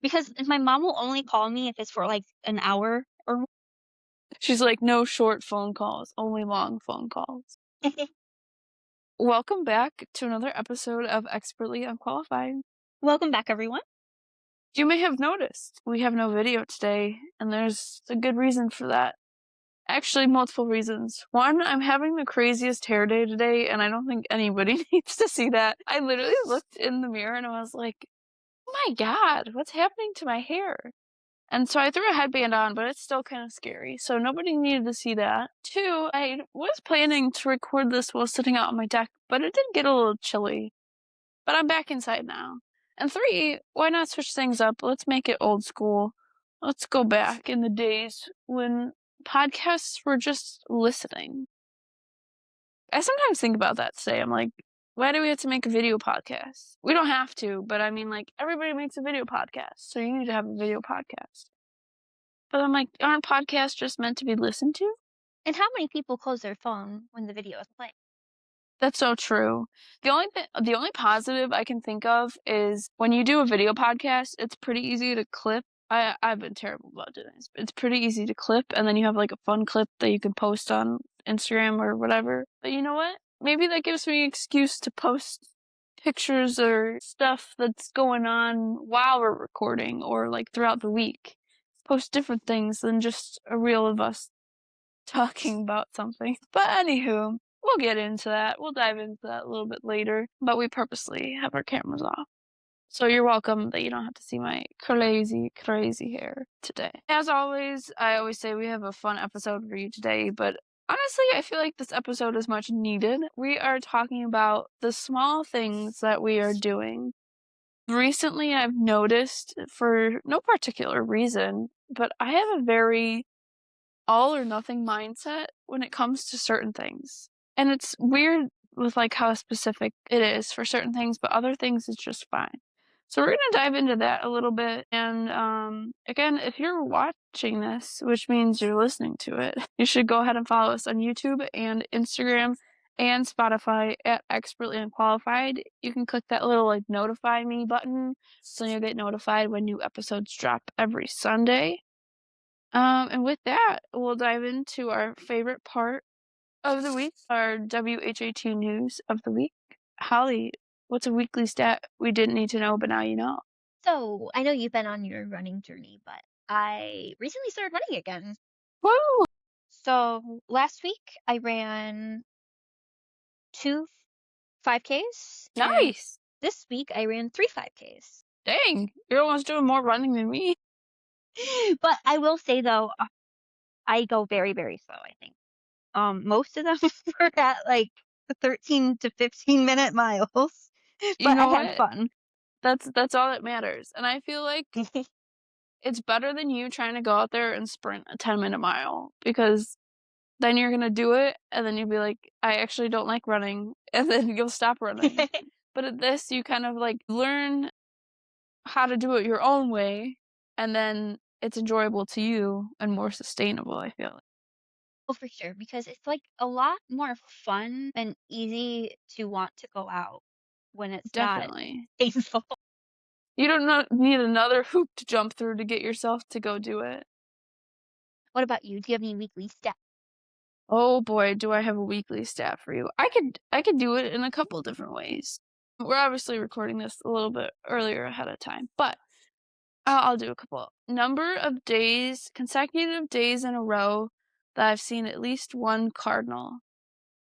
Because my mom will only call me if it's for, like, an hour or more. She's like, no short phone calls, only long phone calls. Welcome back to another episode of Expertly Unqualified. Welcome back, everyone. You may have noticed we have no video today, and there's a good reason for that. Actually, multiple reasons. One, I'm having the craziest hair day today, and I don't think anybody needs to see that. I literally looked in the mirror and I was like, oh my god, what's happening to my hair? And so I threw a headband on, but it's still kind of scary, so nobody needed to see that. Two, I was planning to record this while sitting out on my deck, but it did get a little chilly. But I'm back inside now. And three, why not switch things up? Let's make it old school. Let's go back in the days when podcasts were just listening. I sometimes think about that today. I'm like, why do we have to make a video podcast? We don't have to, but I mean, like, everybody makes a video podcast, so you need to have a video podcast. But I'm like, aren't podcasts just meant to be listened to? And how many people close their phone when the video is playing? That's so true. The only positive I can think of is when you do a video podcast, it's pretty easy to clip. I've been terrible about doing this, but it's pretty easy to clip, and then you have like a fun clip that you can post on Instagram or whatever. But you know what? Maybe that gives me an excuse to post pictures or stuff that's going on while we're recording or like throughout the week. Post different things than just a reel of us talking about something. But anywho, we'll get into that. We'll dive into that a little bit later. But we purposely have our cameras off. So you're welcome that you don't have to see my crazy, crazy hair today. As always, I always say we have a fun episode for you today, but honestly, I feel like this episode is much needed. We are talking about the small things that we are doing. Recently, I've noticed, for no particular reason, but I have a very all or nothing mindset when it comes to certain things. And it's weird with like how specific it is for certain things, but other things it's just fine. So we're gonna dive into that a little bit. And again, if you're watching this, which means you're listening to it, you should go ahead and follow us on YouTube and Instagram and Spotify at Expertly Unqualified. You can click that little like notify me button so you'll get notified when new episodes drop every Sunday. And with that, we'll dive into our favorite part of the week, our WHAT news of the week. Holly, what's a weekly stat we didn't need to know, but now you know? So, I know you've been on your running journey, but I recently started running again. Woo! So, last week I ran 2 5Ks, and Nice! this week I ran 3 5Ks. Dang, you're almost doing more running than me. But I will say though, I go very, very slow, I think. Most of them were at like the 13 to 15-minute miles, You but I know had what? fun. That's all that matters. And I feel like it's better than you trying to go out there and sprint a 10-minute mile because then you're gonna do it and then you'll be like, I actually don't like running, and then you'll stop running. But at this, you kind of like learn how to do it your own way, and then it's enjoyable to you and more sustainable, I feel like. Oh, for sure, because it's like a lot more fun and easy to want to go out when it's not Definitely. painful. You don't need another hoop to jump through to get yourself to go do it. What about you? Do you have any weekly stats? Oh boy, do I have a weekly stat for you. I could do it in a couple different ways. We're obviously recording this a little bit earlier ahead of time, but I'll do a couple. Number of days, consecutive days in a row that I've seen at least one cardinal.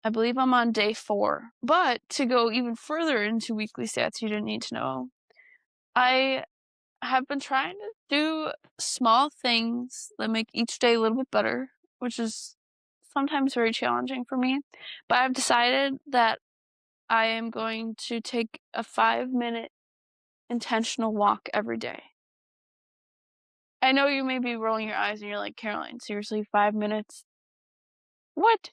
I believe I'm on day 4. But to go even further into weekly stats you didn't need to know, I have been trying to do small things that make each day a little bit better, which is sometimes very challenging for me. But I've decided that I am going to take a 5-minute intentional walk every day. I know you may be rolling your eyes and you're like, Caroline, seriously, 5 minutes? What?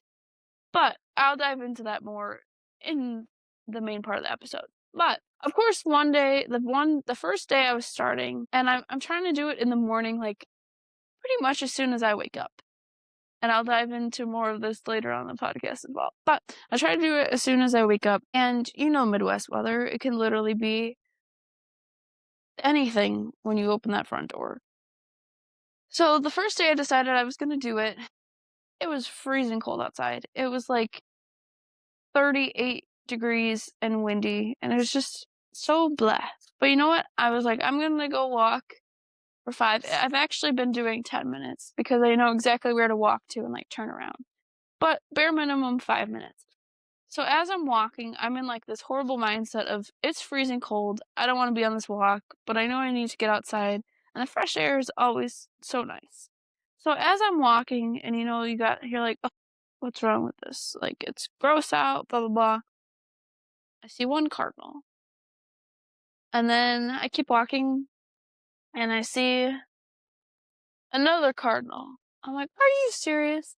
But I'll dive into that more in the main part of the episode. But of course, one day, the first day I was starting, and I'm trying to do it in the morning, like pretty much as soon as I wake up. And I'll dive into more of this later on the podcast as well. But I try to do it as soon as I wake up. And you know, Midwest weather, it can literally be anything when you open that front door. So the first day I decided I was gonna do it, it was freezing cold outside. It was like 38 degrees and windy, and it was just so blah. But you know what? I was like, I'm gonna go walk for 5. I've actually been doing 10 minutes because I know exactly where to walk to and like turn around. But bare minimum 5 minutes. So as I'm walking, I'm in like this horrible mindset of it's freezing cold. I don't want to be on this walk, but I know I need to get outside, and the fresh air is always so nice. So as I'm walking, and you're like, oh, what's wrong with this? Like it's gross out, blah blah blah. I see one cardinal, and then I keep walking, and I see another cardinal. I'm like, are you serious?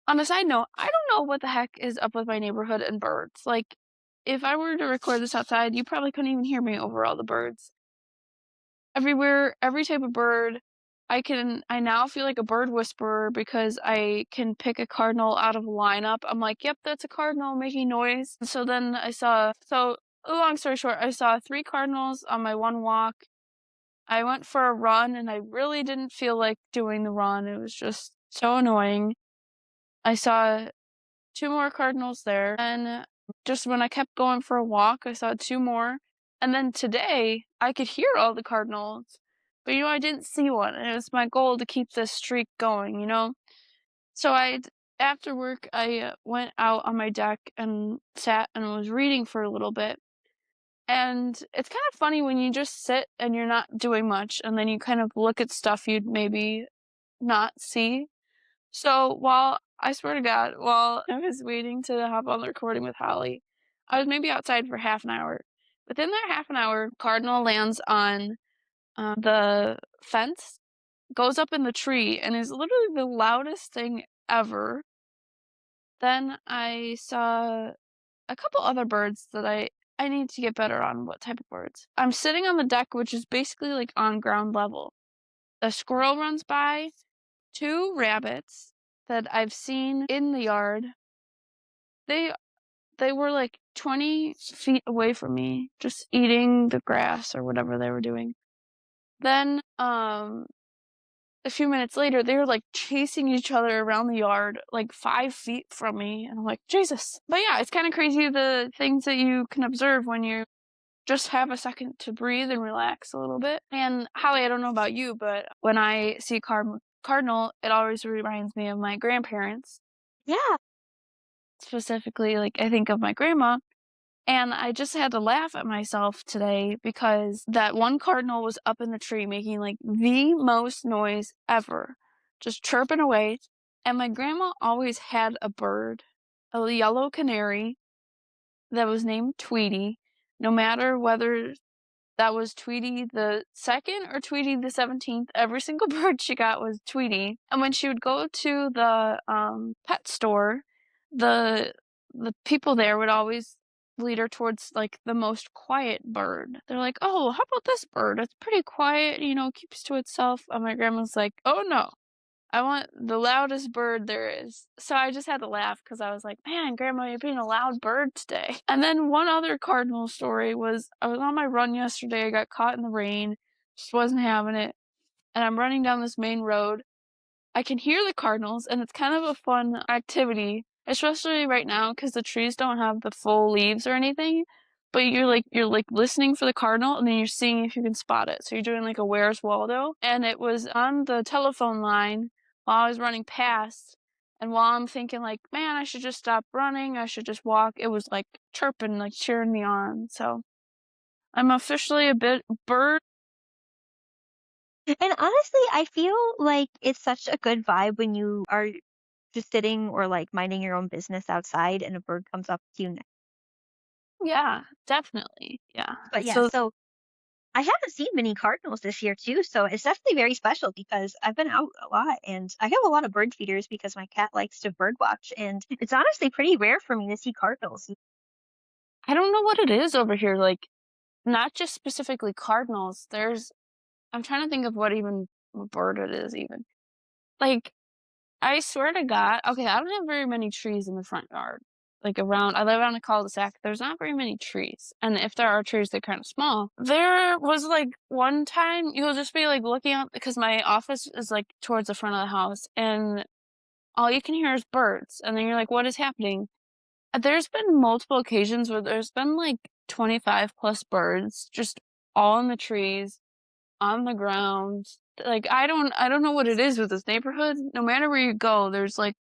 On a side note, I don't know what the heck is up with my neighborhood and birds. Like, if I were to record this outside, you probably couldn't even hear me over all the birds. Everywhere, every type of bird. I now feel like a bird whisperer because I can pick a cardinal out of a lineup. I'm like, yep, that's a cardinal making noise. So then long story short, I saw 3 cardinals on my one walk. I went for a run and I really didn't feel like doing the run. It was just so annoying. I saw 2 more cardinals there, and just when I kept going for a walk, I saw 2 more, and then today, I could hear all the cardinals, but, I didn't see one, and it was my goal to keep this streak going, you know? So after work, I, went out on my deck and sat and was reading for a little bit, and it's kind of funny when you just sit and you're not doing much, and then you kind of look at stuff you'd maybe not see. So I swear to God, while I was waiting to hop on the recording with Holly, I was maybe outside for half an hour. Within that half an hour, Cardinal lands on the fence, goes up in the tree, and is literally the loudest thing ever. Then I saw a couple other birds that I need to get better on what type of birds. I'm sitting on the deck, which is basically like on ground level. A squirrel runs by, 2 rabbits that I've seen in the yard. They they were like 20 feet away from me, just eating the grass or whatever they were doing. Then, a few minutes later, they were like chasing each other around the yard, like 5 feet from me, and I'm like, Jesus. But yeah, it's kind of crazy the things that you can observe when you just have a second to breathe and relax a little bit. And Holly, I don't know about you, but when I see a cardinal, it always reminds me of my grandparents. Yeah. Specifically, like, I think of my grandma, and I just had to laugh at myself today because that one cardinal was up in the tree making, like, the most noise ever, just chirping away, and my grandma always had a bird, a yellow canary that was named Tweety, no matter whether that was Tweety the 2nd or Tweety the 17th. Every single bird she got was Tweety. And when she would go to the pet store, the the people there would always lead her towards like the most quiet bird. They're like, "Oh, how about this bird? It's pretty quiet, keeps to itself." And my grandma's like, "Oh no, I want the loudest bird there is." So I just had to laugh because I was like, man, Grandma, you're being a loud bird today. And then one other cardinal story was I was on my run yesterday. I got caught in the rain, just wasn't having it. And I'm running down this main road. I can hear the cardinals, and it's kind of a fun activity, especially right now because the trees don't have the full leaves or anything. But you're like listening for the cardinal, and then you're seeing if you can spot it. So you're doing like a Where's Waldo, and it was on the telephone line while I was running past. And while I'm thinking like, man, I should just stop running, I should just walk, it was like chirping, like cheering me on. So I'm officially a bit bird. And honestly, I feel like it's such a good vibe when you are just sitting or like minding your own business outside and a bird comes up to you. Yeah, definitely. Yeah. But yeah, So so I haven't seen many cardinals this year too, so it's definitely very special because I've been out a lot and I have a lot of bird feeders because my cat likes to bird watch, and it's honestly pretty rare for me to see cardinals. I don't know what it is over here, like, not just specifically cardinals, I'm trying to think of what bird it is even. Like, I swear to God, okay, I don't have very many trees in the front yard, like around I live on a cul-de-sac, there's not very many trees, and if there are trees, they're kinda small. There was, like, one time you'll just be, like, looking out because my office is, like, towards the front of the house, and all you can hear is birds, and then you're like, "What is happening?" There's been multiple occasions where there's been, like, 25 plus birds just all in the trees, on the ground. Like, I don't know what it is with this neighborhood. No matter where you go, there's, like,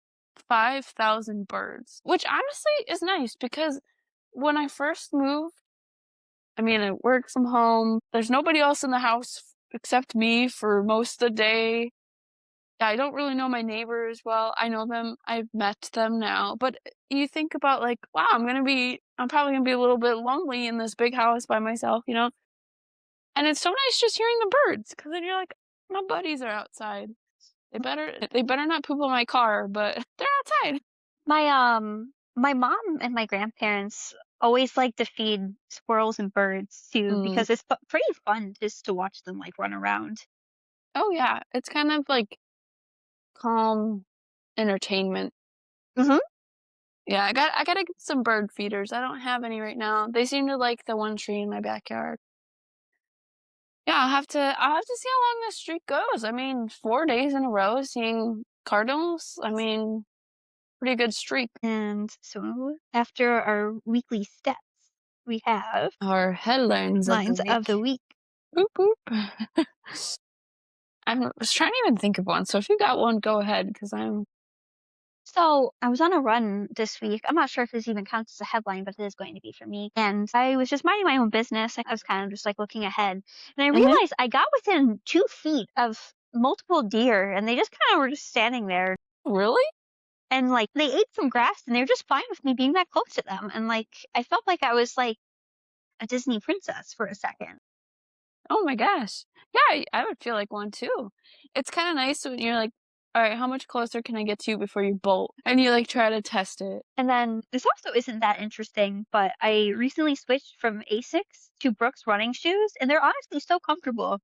5,000 birds, which honestly is nice because when I first moved, I mean, I work from home. There's nobody else in the house except me for most of the day. I don't really know my neighbors well. I know them. I've met them now. But you think about like, wow, I'm probably gonna be a little bit lonely in this big house by myself, you know? And it's so nice just hearing the birds because then you're like, my buddies are outside. They better not poop on my car, but they're outside. My mom and my grandparents always like to feed squirrels and birds too Mm. because it's pretty fun just to watch them like run around. Oh yeah, it's kind of like calm entertainment. Hmm. Yeah, I gotta get some bird feeders. I don't have any right now. They seem to like the one tree in my backyard. Yeah, I'll have to see how long this streak goes. I mean, 4 days in a row seeing cardinals. I mean, pretty good streak. And so after our weekly steps, we have Our headlines of the lines of the week. week. Boop boop. I was trying to even think of one. So if you got one, go ahead because I'm So I was on a run this week. I'm not sure if this even counts as a headline, but it is going to be for me. And I was just minding my own business. I was kind of just like looking ahead. And I Mhm. realized I got within 2 feet of multiple deer and they just kind of were just standing there. Really? And like they ate some grass and they were just fine with me being that close to them. And like I felt like I was like a Disney princess for a second. Oh my gosh. Yeah, I would feel like one too. It's kind of nice when you're like, all right, how much closer can I get to you before you bolt? And you like try to test it. And then this also isn't that interesting, but I recently switched from Asics to Brooks running shoes, and they're honestly so comfortable.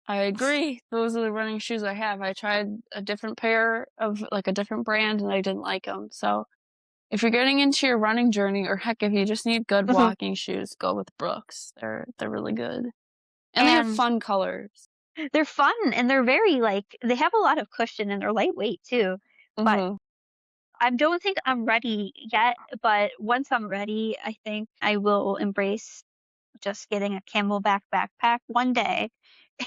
I agree. Those are the running shoes I have. I tried a different pair of like a different brand and I didn't like them. So if you're getting into your running journey, or heck, if you just need good Mhm. walking shoes, go with Brooks. They're really good, and they have And fun colors. they're fun and they're very like they have a lot of cushion and they're lightweight too. But Mhm. I don't think I'm ready yet, but once I'm ready, I think I will embrace just getting a Camelback backpack one day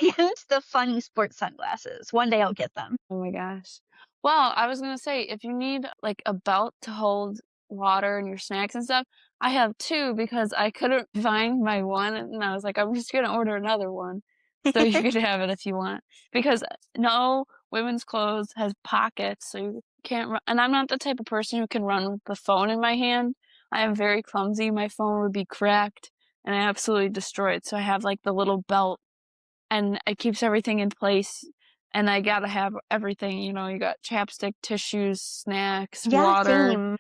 and the funny sports sunglasses. One day I'll get them. Oh my gosh. Well, I was gonna say, if you need like a belt to hold water and your snacks and stuff, I have two because I couldn't find my one, and I was like, I'm just gonna order another one, so you could have it if you want. Because no women's clothes has pockets, so you can't run. And I'm not the type of person who can run with the phone in my hand. I am very clumsy. My phone would be cracked and absolutely destroyed. So I have like the little belt and it keeps everything in place. And I gotta have everything, you know, you got chapstick, tissues, snacks, Yeah, water, same.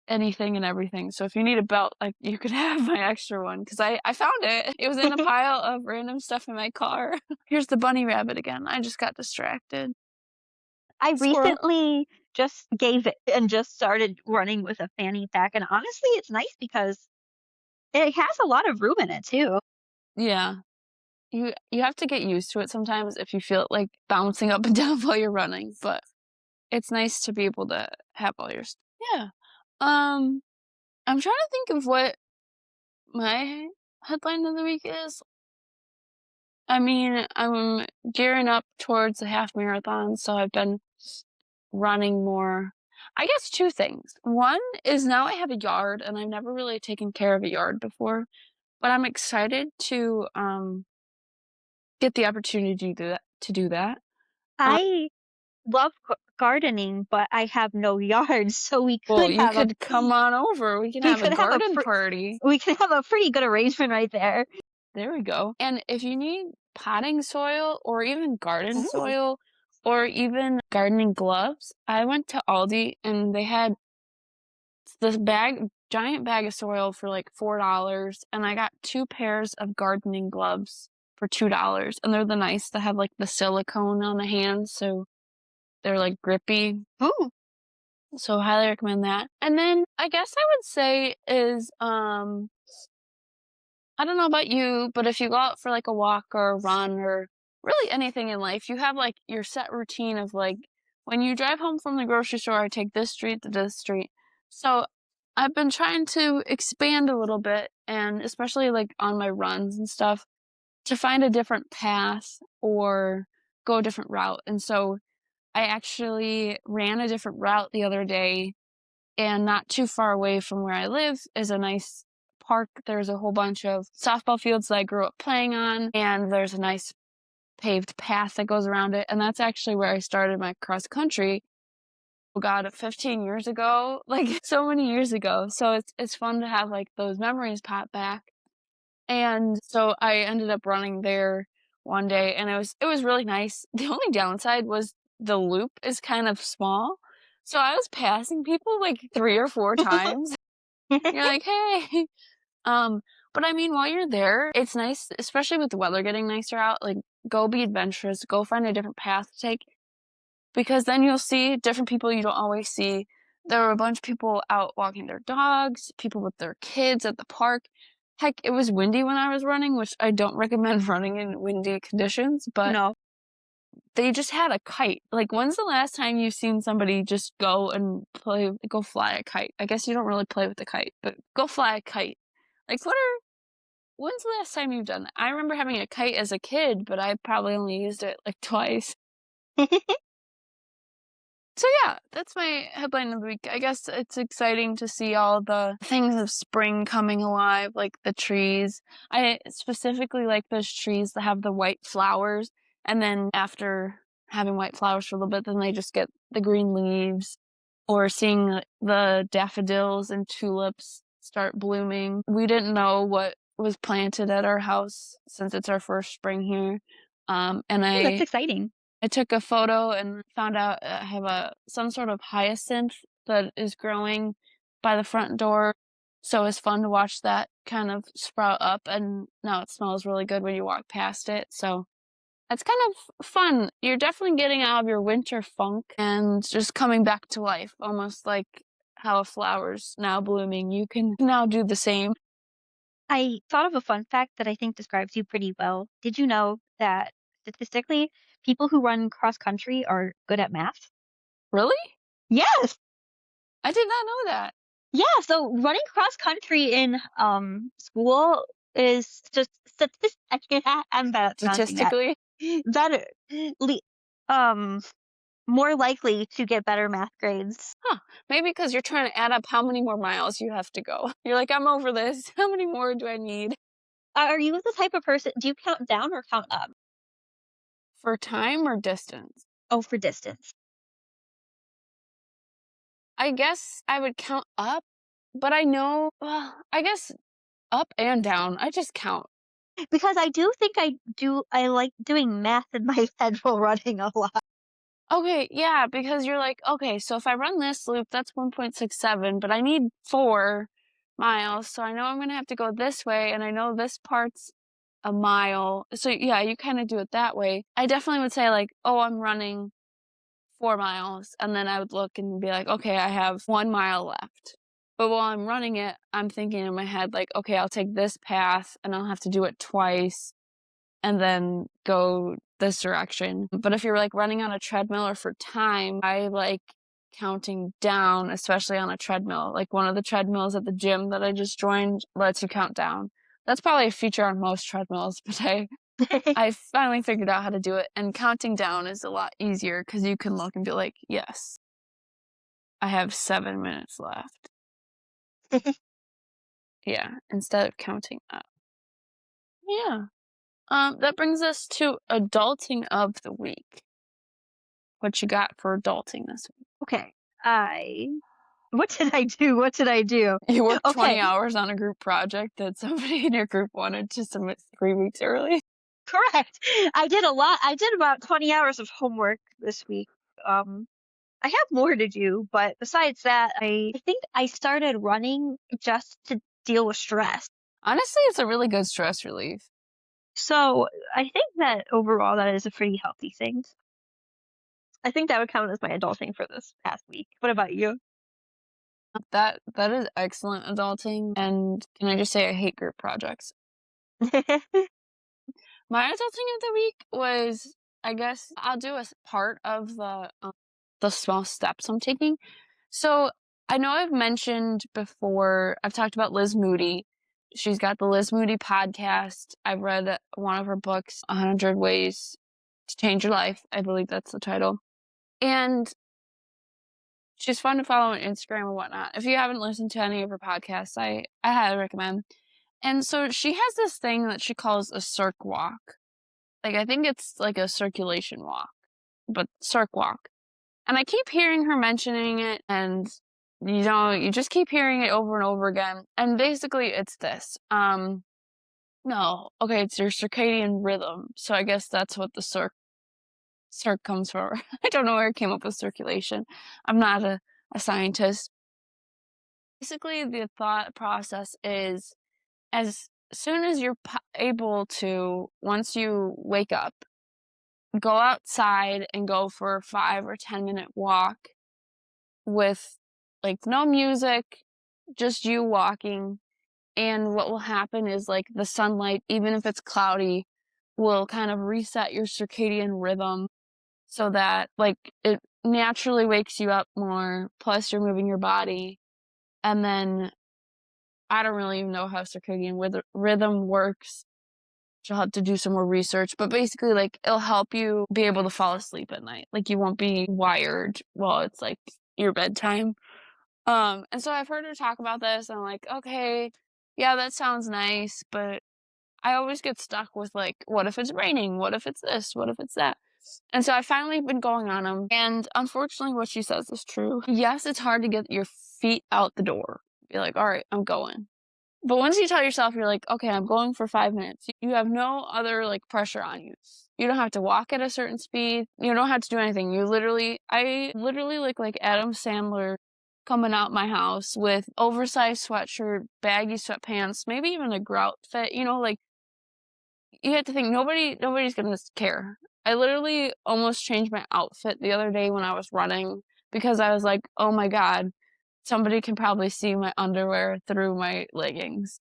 anything and everything. So if you need a belt, like you could have my extra one because I found it. It was in a pile of random stuff in my car. Here's the bunny rabbit again. I just got distracted. I Squirrel. recently just gave it and just started running with a fanny pack, and honestly, it's nice because it has a lot of room in it too. Yeah. You have to get used to it sometimes if you feel it like bouncing up and down while you're running, but it's nice to be able to have all your stuff. Yeah. Um, I'm trying to think of what my headline of the week is. I mean, I'm gearing up towards the half marathon, so I've been running more. I guess two things. One is now I have a yard, and I've never really taken care of a yard before, but I'm excited to get the opportunity to do that. Um, I love gardening, but I have no yard, so well, you could come on over. We can we have a could have a garden party. we can have a pretty good arrangement right there. There we go. And if you need potting soil or even garden Ooh. soil or even gardening gloves, I went to Aldi and they had this giant bag of soil for like $4 and I got two pairs of gardening gloves for $2 and they're the nice that have like the silicone on the hands so they're like grippy. Ooh. So highly recommend that. And then I guess I would say is, I don't know about you, but if you go out for like a walk or a run or really anything in life, you have like your set routine of like when you drive home from the grocery store, I take this street to this street. So I've been trying to expand a little bit and especially like on my runs and stuff to find a different path or go a different route. And so I actually ran a different route the other day and not too far away from where I live is a nice park. There's a whole bunch of softball fields that I grew up playing on, and there's a nice paved path that goes around it. And that's actually where I started my cross country. Oh God, 15 years ago, like so many years ago. So it's fun to have like those memories pop back. And so I ended up running there one day and it was really nice. The only downside was the loop is kind of small. So I was passing people like 3 or 4 times. You're like, "Hey." Um, but I mean, while you're there, it's nice, especially with the weather getting nicer out, like go be adventurous, go find a different path to take because then you'll see different people you don't always see. There were a bunch of people out walking their dogs, people with their kids at the park. Heck, it was windy when I was running, which I don't recommend running in windy conditions, but No. they just had a kite. Like, when's the last time you've seen somebody just go and go fly a kite? I guess you don't really play with the kite, but go fly a kite. Like, when's the last time you've done that? I remember having a kite as a kid, but I probably only used it like twice. So yeah, that's my headline of the week. I guess it's exciting to see all the things of spring coming alive, like the trees. I specifically like those trees that have the white flowers, and then after having white flowers for a little bit, then they just get the green leaves. Or seeing the daffodils and tulips start blooming. We didn't know what was planted at our house since it's our first spring here. And Oh, that's I exciting. I took a photo and found out I have a some sort of hyacinth that is growing by the front door. So it's fun to watch that kind of sprout up and now it smells really good when you walk past it. So it's kind of fun. You're definitely getting out of your winter funk and just coming back to life, almost like how a flower's now blooming. You can now do the same. I thought of a fun fact that I think describes you pretty well. Did you know that statistically, people who run cross country are good at math? Really? Yes. I did not know that. Yeah, so running cross country in school is just I can't I'm bad at pronouncing that. Statistically? Better le- um more likely to get better math grades. Huh. Maybe because you're trying to add up how many more miles you have to go. You're like, I'm over this. How many more do I need? Are you the type of person, do you count down or count up? For time or distance? Oh, for distance. I guess I would count up, but I know, well, I guess up and down. I just count. Because I do think I like doing math in my head while running a lot. Okay, yeah, because you're like, okay, so if I run this loop, that's 1.67, but I need 4 miles, so I know I'm gonna have to go this way, and I know this part's a mile. So yeah, you kind of do it that way. I definitely would say like, oh, I'm running 4 miles, and then I would look and be like, okay, I have 1 mile left. But while I'm running it, I'm thinking in my head like, okay, I'll take this path, and I'll have to do it twice and then go this direction. But if you're like running on a treadmill or for time, I like counting down, especially on a treadmill. Like one of the treadmills at the gym that I just joined lets you count down. That's probably a feature on most treadmills, but I finally figured out how to do it. And counting down is a lot easier because you can look and be like, yes, I have 7 minutes left. Yeah, instead of counting up. Yeah. That brings us to adulting of the week. What you got for adulting this week? Okay. I What did I do? What did I do? You worked Okay, 20 hours on a group project that somebody in your group wanted to submit 3 weeks early. correct. I did a lot. I did about 20 hours of homework this week. Um, I have more to do, but besides that, I think I started running just to deal with stress. Honestly, it's a really good stress relief. So I think that overall that is a pretty healthy thing. I think that would count as my adulting for this past week. What about you? That is excellent adulting, and can I just say I hate group projects. My adulting of the week was, I guess I'll do a part of the small steps I'm taking. So I know I've mentioned before, I've talked about Liz Moody. She's got the Liz Moody podcast. I've read one of her books, 100 Ways to Change Your Life. I believe that's the title. And she's fun to follow on Instagram and whatnot. If you haven't listened to any of her podcasts, I highly recommend. And so she has this thing that she calls a circ walk. Like, I think it's like a circulation walk, but circ walk. And I keep hearing her mentioning it, and you just keep hearing it over and over again. And basically, it's this. No, okay, it's your circadian rhythm. So I guess that's what the circ comes for. I don't know where I came up with circulation. I'm not a scientist. Basically, the thought process is as soon as you're able to, once you wake up, go outside and go for a 5 or 10 minute walk with like no music, just you walking. And what will happen is like the sunlight, even if it's cloudy, will kind of reset your circadian rhythm so that like it naturally wakes you up more. Plus, you're moving your body. And then I don't really even know how circadian rhythm works. I'll have to do some more research, but basically, like, it'll help you be able to fall asleep at night. Like, you won't be wired while it's like your bedtime. And so I've heard her talk about this, and I'm like, okay, yeah, that sounds nice, but I always get stuck with like, what if it's raining? What if it's this? What if it's that? And so I've finally been going on them, and unfortunately, what she says is true. Yes, it's hard to get your feet out the door. Be like, all right, I'm going. But once you tell yourself, you're like, okay, I'm going for 5 minutes, you have no other like pressure on you. You don't have to walk at a certain speed. You don't have to do anything. I literally look like Adam Sandler coming out my house with oversized sweatshirt, baggy sweatpants, maybe even a grout fit. Like you have to think nobody's gonna care. I literally almost changed my outfit the other day when I was running because I was like, oh my God, somebody can probably see my underwear through my leggings.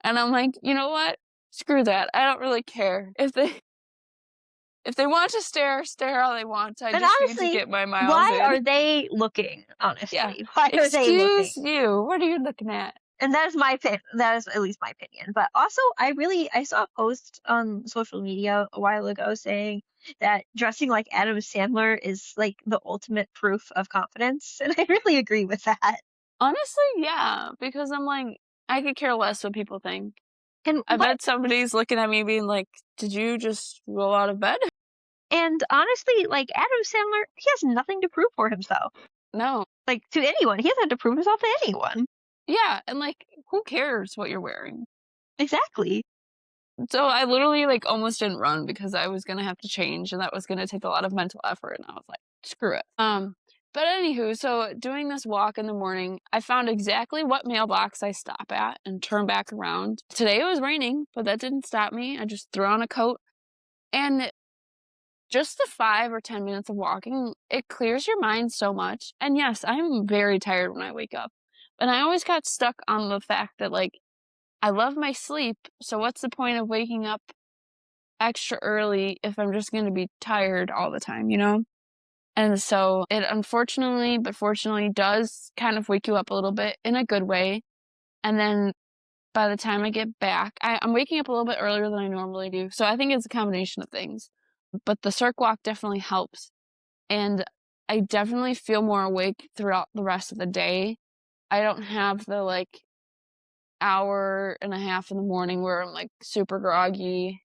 And I'm like, you know what? Screw that. I don't really care. If they want to stare all they want. I And just need to honestly, get my miles why in. are they looking, Yeah. honestly? Why are they looking? Excuse you. What are you looking at? And that is that is at least my opinion. But also, I saw a post on social media a while ago saying that dressing like Adam Sandler is like the ultimate proof of confidence, and I really agree with that. Honestly, yeah, because I'm like, I could care less what people think. And I what bet somebody's looking at me being like, did you just roll out of bed? and honestly, like Adam Sandler, he has nothing to prove for himself. No. Like to anyone, he doesn't have to prove himself to anyone. Yeah, and like, who cares what you're wearing? Exactly. So I literally like almost didn't run because I was gonna have to change and that was gonna take a lot of mental effort and I was like, screw it. But anywho, so doing this walk in the morning, I found exactly what mailbox I stop at and turn back around. Today it was raining, but that didn't stop me. I just threw on a coat and just the 5 or 10 minutes of walking, it clears your mind so much. And yes, I'm very tired when I wake up. And I always got stuck on the fact that like I love my sleep, so what's the point of waking up extra early if I'm just going to be tired all the time? And so it unfortunately, but fortunately, does kind of wake you up a little bit in a good way. And then by the time I get back, I'm waking up a little bit earlier than I normally do. So I think it's a combination of things. But the circ walk definitely helps. And I definitely feel more awake throughout the rest of the day. I don't have the like hour and a half in the morning where I'm like super groggy.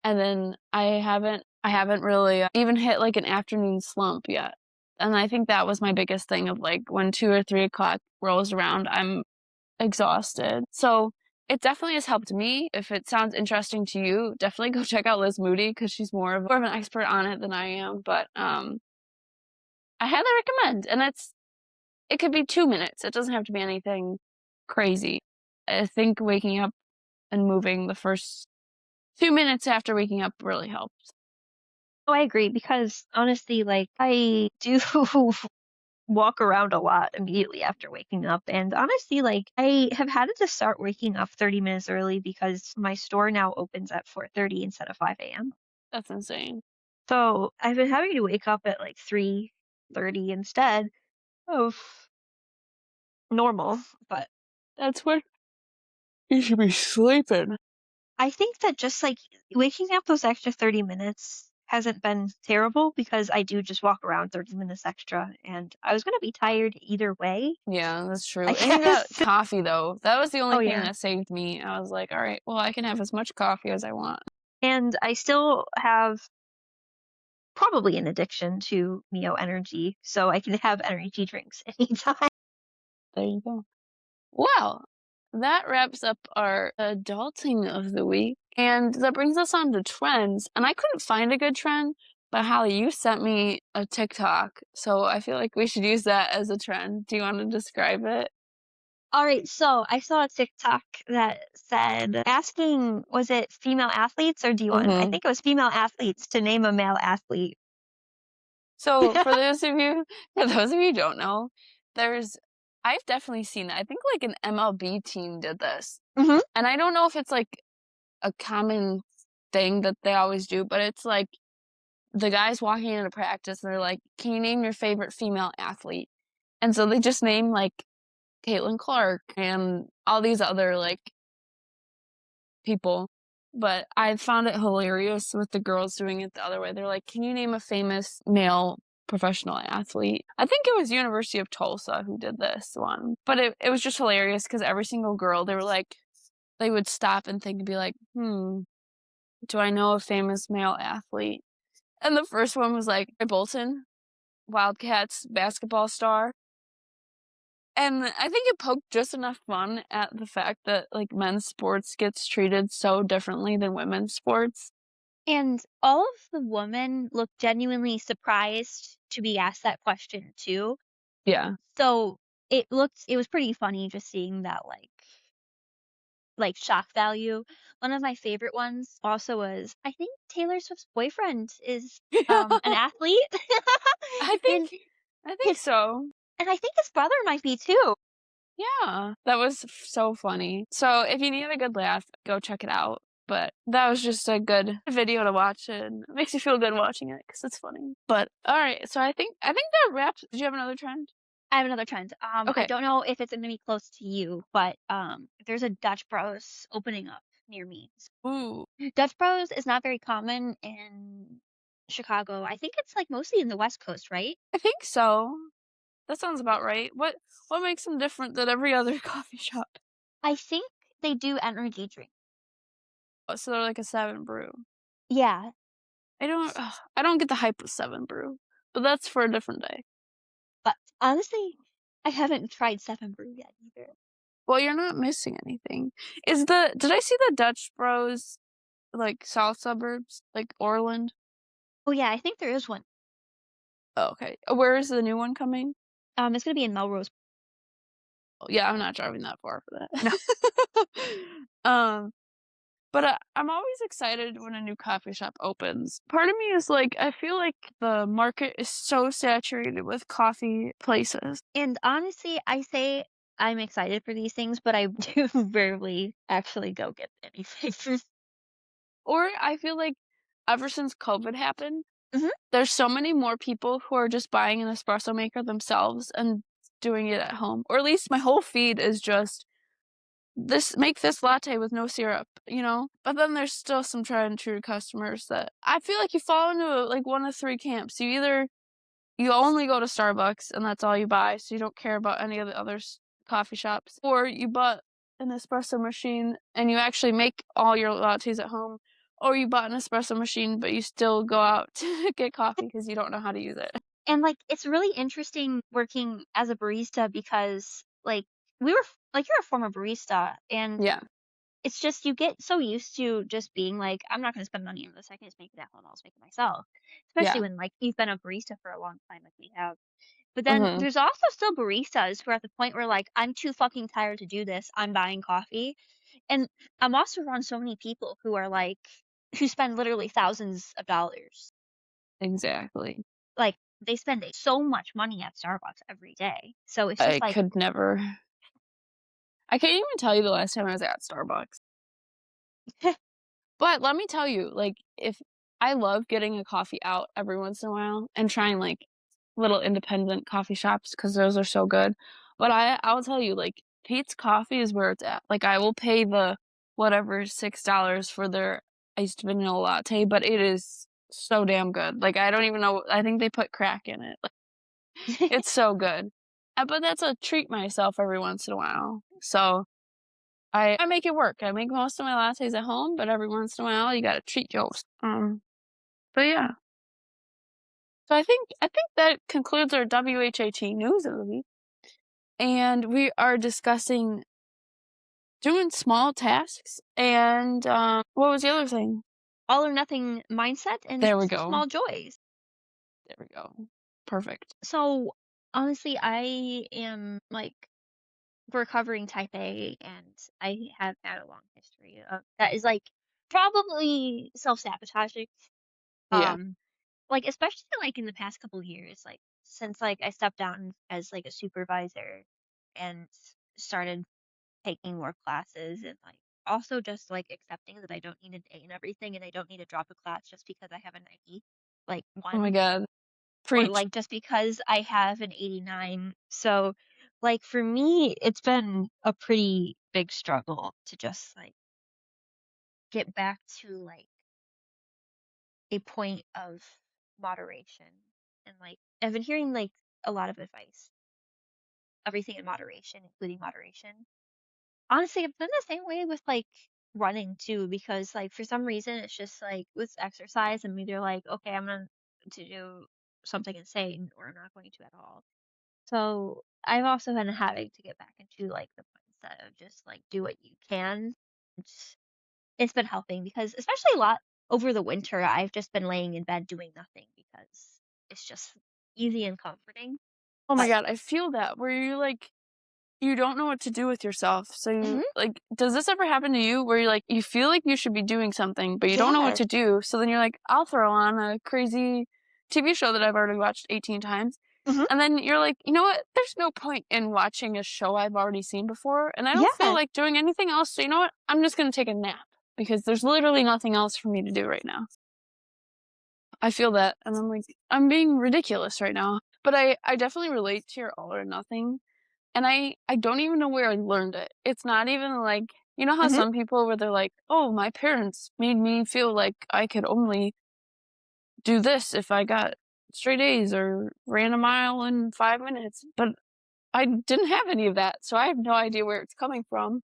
And then I haven't really even hit like an afternoon slump yet. And I think that was my biggest thing of like when 2 or 3 o'clock rolls around, I'm exhausted. So it definitely has helped me. If it sounds interesting to you, definitely go check out Liz Moody because she's more of an expert on it than I am. But I highly recommend. And it could be 2 minutes. It doesn't have to be anything crazy. I think waking up and moving the first 2 minutes after waking up really helps. Oh, I agree because honestly, like I do walk around a lot immediately after waking up. And honestly, like I have had to start waking up 30 minutes early because my store now opens at 4:30 instead of 5 a.m. That's insane. So I've been having to wake up at like 3:30 instead of normal. But That's what you should be sleeping. I think that just like waking up those extra 30 minutes hasn't been terrible because I do just walk around 30 minutes extra and I was going to be tired either way, Yeah, that's I true. And you got guess. coffee though. That was the Oh only thing yeah. that saved me. I was like, all right, well, I can have as much coffee as I want. And I still have probably an addiction to Neo Energy, so I can have energy drinks anytime. There you go. Well, that wraps up our adulting of the week. And that brings us on to trends. And I couldn't find a good trend, but Hallie, you sent me a TikTok. So I feel like we should use that as a trend. Do you want to describe it? All right, so I saw a TikTok that said asking, was it female athletes or do you want, I Hmm. think it was female athletes to name a male athlete. So for those of you, for those of you who don't know, there's, I've definitely seen it. I think like an MLB team did this. Hmm. And I don't know if it's like a common thing that they always do, but it's like the guys walking into practice and they're like, "Can you name your favorite female athlete?" And so they just name like Caitlin Clark and all these other like people. But I found it hilarious with the girls doing it the other way. They're like, "Can you name a famous male professional athlete?" I think it was University of Tulsa who did this one. But it was just hilarious because every single girl, they were like, they would stop and think and be like, do I know a famous male athlete? And the first one was like Bolton, Wildcats basketball star. And I think it poked just enough fun at the fact that like men's sports gets treated so differently than women's sports. And all of the women looked genuinely surprised to be asked that question too. Yeah. So it was pretty funny just seeing that like shock value. One of my favorite ones also was I think Taylor Swift's boyfriend is an athlete. I and think I think his so. and I think his brother might be too. Yeah. That was so funny. So if you need a good laugh, go check it out. But that was just a good video to watch and it makes you feel good watching it because it's funny. But all right, so I think that wraps. Did you have another trend? I have another trend. I Okay. don't know if it's gonna be close to you, but there's a Dutch Bros opening up near me. Ooh, Dutch Bros is not very common in Chicago. I think it's like mostly in the West Coast, right? I think so. That sounds about right. What makes them different than every other coffee shop? I think they do energy drink. Oh, so they're like a 7 brew. Yeah, I don't get the hype with 7 brew, but that's for a different day. but honestly, I haven't tried Seven Brew yet either. Well, you're not missing anything. Did I see the Dutch Bros like south suburbs, like Orland? Oh yeah, I think there is one. Oh, okay. Where is the new one coming? It's gonna be in Melrose. Oh, yeah, I'm not driving that far for No, that. um, but I'm always excited when a new coffee shop opens. Part of me is like, I feel like the market is so saturated with coffee places. and honestly, I say I'm excited for these things, but I do rarely actually go get anything. Or I feel like ever since COVID happened, Mhm. there's so many more people who are just buying an espresso maker themselves and doing it at home. Or at least my whole feed is just make this latte with no syrup, you know? But then there's still some tried and true customers that I feel like you fall into like one of three camps. You only go to Starbucks and that's all you buy, so you don't care about any of the other coffee shops, or you bought an espresso machine and you actually make all your lattes at home, or you bought an espresso machine but you still go out to get coffee because you don't know how to use it. And like it's really interesting working as a barista because like like you're a former barista and Yeah, it's just you get so used to just being like, I'm not gonna spend money on this. I can just make it at home. I'll just make it myself. Especially yeah. when like you've been a barista for a long time, like we have. But then Mhm. there's also still baristas who are at the point where like I'm too fucking tired to do this. I'm buying coffee, and I'm also around so many people who are like who spend literally thousands of dollars. Exactly. Like, they spend so much money at Starbucks every day. So it's just I like could never. I can't even tell you the last time I was at Starbucks. But let me tell you, like, if I love getting a coffee out every once in a while and trying, like, little independent coffee shops because those are so good. But I'll tell you, like, Pete's Coffee is where it's at. Like, I will pay the whatever, $6 for their iced vanilla latte, but it is so damn good. Like, I don't even know, I think they put crack in it. Like, it's so good. But that's a treat myself every once in a while. So I make it work. I make most of my lattes at home, but every once in a while, you gotta treat yours. But yeah. So I think that concludes our WHAT news of the week, and we are discussing doing small tasks and, what was the other thing? all or nothing mindset and There we go. small joys. There we go. Perfect. So, honestly, I am, like, recovering type A, and I have had a long history of that is, like, probably self-sabotaging. Yeah. Um, like, especially, like, in the past couple years, like, since, like, I stepped down as, like, a supervisor and started taking more classes and, like, also just, like, accepting that I don't need an A in everything and I don't need to drop a class just because I have a 90, like, Oh my 1, god. or, Preach. like, just because I have an 89. So, like, for me, it's been a pretty big struggle to just, like, get back to, like, a point of moderation. And, like, I've been hearing, like, a lot of advice, everything in moderation, including moderation. Honestly, I've been the same way with, like, running too, because, like, for some reason, it's just, like, with exercise, I'm either like, "Okay, I'm going to do something insane, or I'm not going to at all." So, I've also been having to get back into, like, the mindset of just, like, do what you can. It's been helping because especially a lot over the winter, I've just been laying in bed doing nothing because it's just easy and comforting. Oh my But god, I feel that where you like you don't know what to do with yourself. So you mhm, like does this ever happen to you where you like you feel like you should be doing something, but you don't know what yes. to do, so then you're like, "I'll throw on a crazy TV show that I've already watched 18 times." Mhm, And then you're like, "You know what? There's no point in watching a show I've already seen before, and I don't feel yeah. like doing anything else, so you know what? I'm just gonna take a nap because there's literally nothing else for me to do right now." I feel that, and I'm like, "I'm being ridiculous right now." But I definitely relate to your all or nothing, and I don't even know where I learned it. It's not even like you know how Mhm. some people where they're like, "Oh, my parents made me feel like I could only do this if I got straight A's or ran a mile in 5 minutes." But I didn't have any of that, so I have no idea where it's coming from.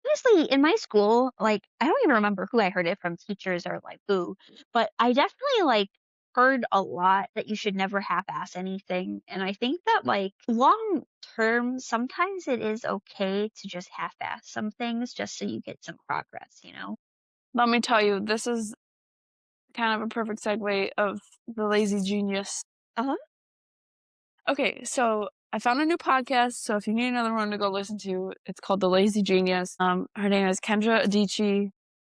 Honestly, in my school, like, I don't even remember who I heard it from, teachers or, like, who, but I definitely, like, heard a lot that you should never half-ass anything, and I think that, like, long term, sometimes it is okay to just half-ass some things just so you get some progress, you know? Let me tell you, this is kind of a perfect segue of the lazy genius. Uh-huh. Okay, so I found a new podcast, so if you need another one to go listen to, it's called The Lazy Genius. Her name is Kendra Adichie.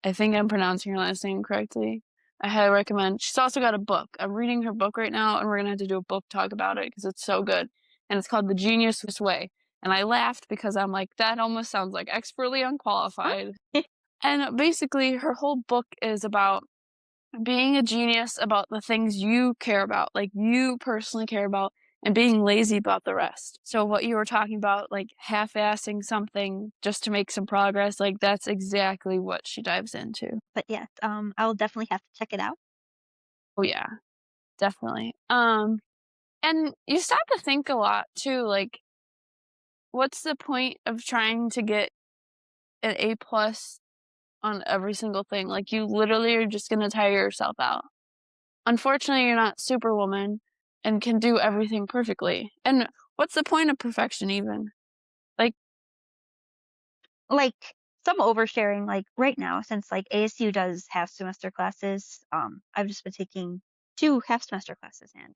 I think I'm pronouncing her last name correctly. I highly recommend. She's also got a book. I'm reading her book right now, and we're gonna have to do a book talk about it because it's so good. And it's called The Genius Way. And I laughed because I'm like, that almost sounds like expertly Huh? unqualified. And basically, her whole book is about being a genius about the things you care about, like you personally care about, and being lazy about the rest. So, what you were talking about, like half assing something just to make some progress, like that's exactly what she dives into. But, yeah, I'll definitely have to check it out. Oh, yeah, definitely. And you start to think a lot too, like, what's the point of trying to get an A plus on every single thing? Like, you literally are just gonna tire yourself out. Unfortunately, you're not Superwoman and can do everything perfectly. And what's the point of perfection even? Like, Like, some oversharing, like, right now, since, like, ASU does half semester classes, I've just been taking 2 half semester classes, and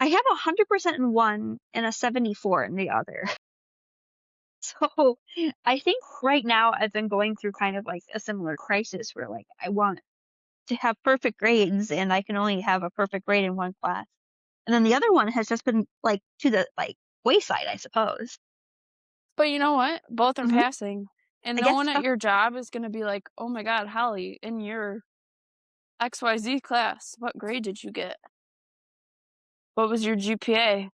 I have 100% in one and a 74 in the other. So, I think right now I've been going through kind of like a similar crisis where, like, I want to have perfect grades, and I can only have a perfect grade in one class. And then the other one has just been, like, to the, like, wayside, I suppose. But you know what? Both are Mhm. passing, and I no guess one at so. your job is gonna be like, "Oh my god, Holly, in your XYZ class, what grade did you get? What was your GPA?"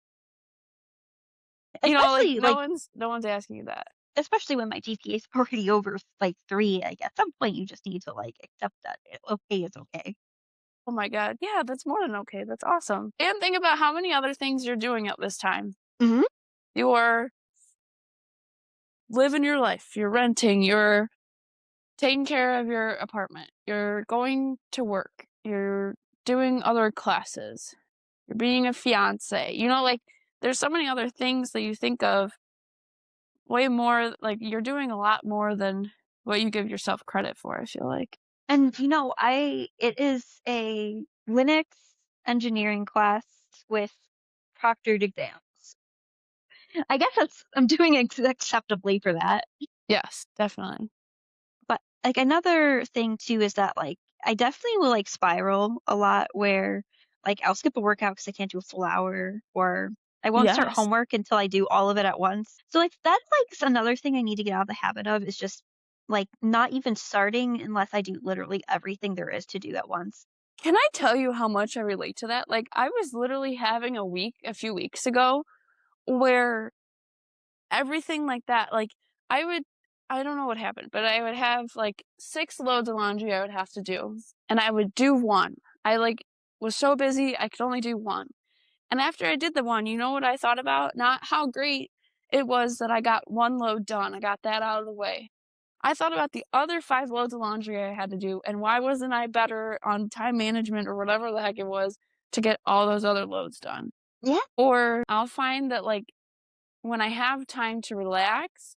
You know, like, Especially, like no one's asking you that. especially when my GPA is already over, like, 3, like, at some point, you just need to, like, accept that okay is okay. Oh my god, yeah, that's more than okay, that's awesome. And think about how many other things you're doing at this time. Mhm. You're living your life, you're renting, you're taking care of your apartment, you're going to work, you're doing other classes, you're being a fiance. You know, like, there's so many other things that you think of way more like, you're doing a lot more than what you give yourself credit for, I feel like. And, I it is a Linux engineering class with proctored exams. I guess I'm doing acceptably for that. Yes, definitely. But, like, another thing too is that, like, I definitely will, like, spiral a lot where, like, I'll skip a workout because I can't do a full hour, or I won't start Yes. homework until I do all of it at once. So, like, that's, like, another thing I need to get out of the habit of is just, like, not even starting unless I do literally everything there is to do at once. Can I tell you how much I relate to that? Like, I was literally having a few weeks ago, where everything like that, like, I would I don't know what happened, but I would have, like, 6 loads of laundry I would have to do, and I would do 1. I, like, was so busy, I could only do 1. And after I did the 1, you know what I thought about? Not how great it was that I got 1 load done, I got that out of the way. I thought about the other 5 loads of laundry I had to do, and why wasn't I better on time management or whatever the heck it was to get all those other loads done? Yeah. Or I'll find that, like, when I have time to relax,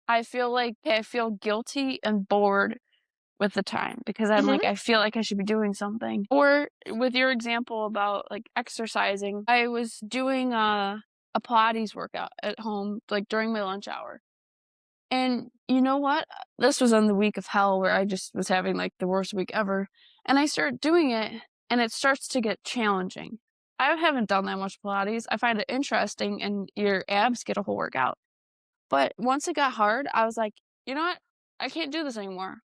I feel like I feel guilty and bored with the time because I'm Mhm. like, I feel like I should be doing something. Or with your example about, like, exercising, I was doing a Pilates workout at home, like, during my lunch hour. And you know what? This was on the week of hell where I just was having, like, the worst week ever, and I started doing it, and it starts to get challenging. I haven't done that much Pilates, I find it interesting, and your abs get a whole workout. But once it got hard, I was like, "You know what? I can't do this anymore."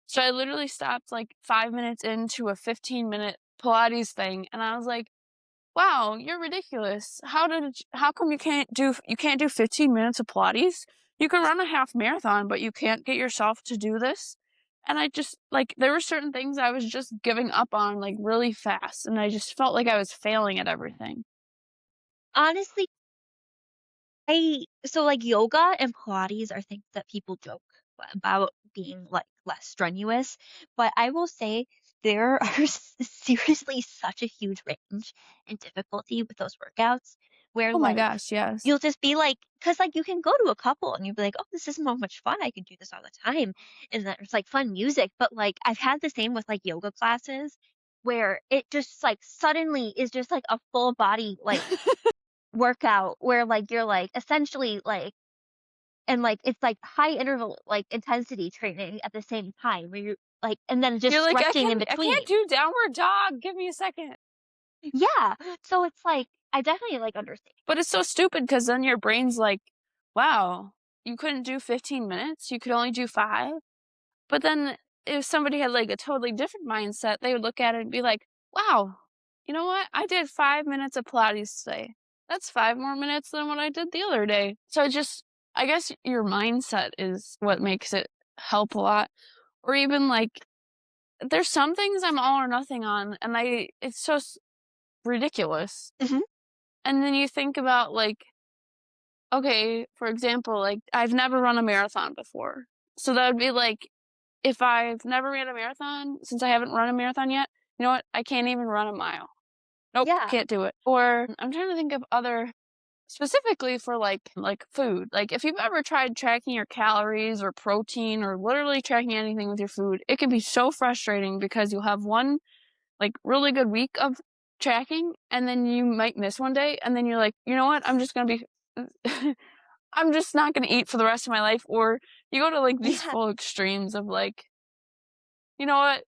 So I literally stopped, like, 5 minutes into a 15-minute Pilates thing, and I was like, "Wow, you're ridiculous. How come you can't do 15 minutes of Pilates? You can run a half marathon, but you can't get yourself to do this?" And I just like, there were certain things I was just giving up on, like, really fast, and I just felt like I was failing at everything. Honestly, like, yoga and Pilates are things that people joke about being, like, less strenuous, but I will say there are seriously such a huge range in difficulty with those workouts where, Oh my like, gosh, yes. you'll just be like, because like, you can go to a couple and you'll be like, "Oh, this is so much fun, I could do this all the time," and there's, like, fun music, but, like, I've had the same with, like, yoga classes where it just, like, suddenly is just, like, a full body, like, workout where, like, you're, like, essentially, like and, like, it's, like, high interval, like, intensity training at the same time where you're, like and then just You're like, stretching in I can't between. do downward dog, give me a second." Yeah, so it's, like, I definitely, like, understand. But it's so stupid because then your brain's like, "Wow, you couldn't do 15 minutes? You could only do 5?" But then if somebody had, like, a totally different mindset, they would look at it and be like, "Wow, you know what? I did 5 minutes of Pilates today. That's 5 more minutes than what I did the other day." So it just I guess your mindset is what makes it help a lot. Or even, like, there's some things I'm all or nothing on, and it's so ridiculous. Mhm. And then you think about, like, okay, for example, like, I've never run a marathon before. So that would be like, if I've never ran a marathon, since I haven't run a marathon yet, you know what? I can't even run a mile. Nope, Yeah. can't do it. Or I'm trying to think of other specifically for, like, food. Like, if you've ever tried tracking your calories or protein or literally tracking anything with your food, it can be so frustrating because you'll have one, like, really good week of tracking, and then you might miss one day, and then you're like, "You know what? I'm just gonna be I'm just not gonna eat for the rest of my life," or you go to, like, these Yeah. full extremes of, like, "You know what?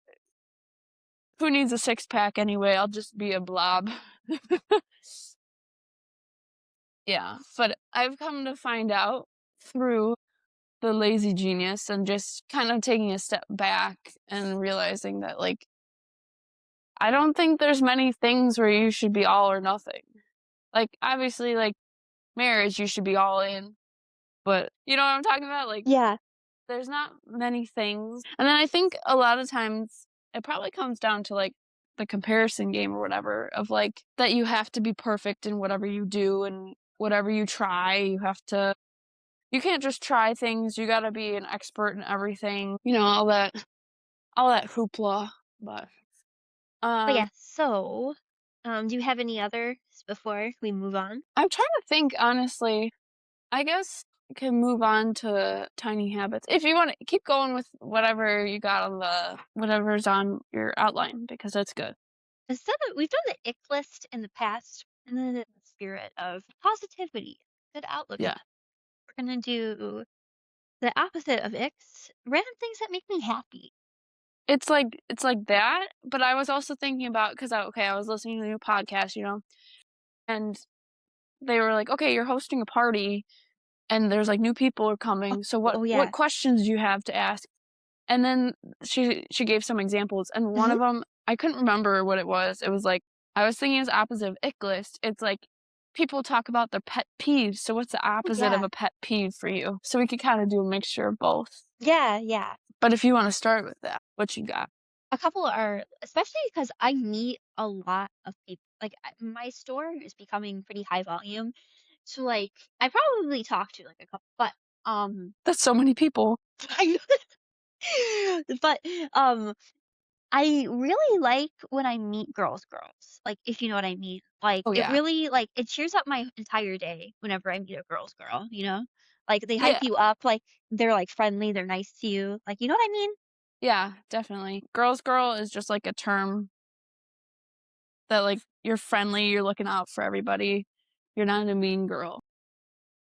Who needs a six-pack anyway? I'll just be a blob. Yeah, but I've come to find out through the lazy genius and just kind of taking a step back and realizing that, like, I don't think there's many things where you should be all or nothing. Like, obviously, like, marriage, you should be all in, but you know what I'm talking about? Like, Yeah. there's not many things. And then I think a lot of times it probably comes down to, like, the comparison game or whatever of, like, that you have to be perfect in whatever you do and whatever you try. You can't just try things, you gotta be an expert in everything, you know, all that hoopla, but, But um, yeah, so, do you have any others before we move on? I'm trying to think, honestly. I guess we can move on to tiny habits. If you wanna keep going with whatever you got on the whatever's on your outline because that's good. Instead of we've done the ick list in the past, and then in the spirit of positivity, good outlook in Yeah. life, we're gonna do the opposite of icks, random things that make me happy. It's like that, but I was also thinking about because I was listening to a new podcast, you know, and they were like, "Okay, you're hosting a party and there's, like, new people are Oh, coming, so oh what yeah. questions do you have to ask?" And then she gave some examples, and one Mhm. of them I couldn't remember what it was. It was like I was thinking it's opposite of ick list. It's like people talk about their pet peeves, so what's the Oh, opposite of yeah. a pet peeve for you? So we could kinda do a mixture of both. Yeah, yeah. But if you wanna start with that, what you got? A couple are especially because I meet a lot of people. Like, my store is becoming pretty high volume, so, like, I probably talk to, like, a couple, but, That's so many people. I but, um I really like when I meet girls, like, if you know what I mean. Like, Oh, it yeah. really like, it cheers up my entire day whenever I meet a girl's girl, you know? Like, they hype Yeah. you up, like, they're, like, friendly, they're nice to you, like, you know what I mean? Yeah, definitely. Girls girl is just, like, a term that, like, you're friendly, you're looking out for everybody. You're not a mean girl.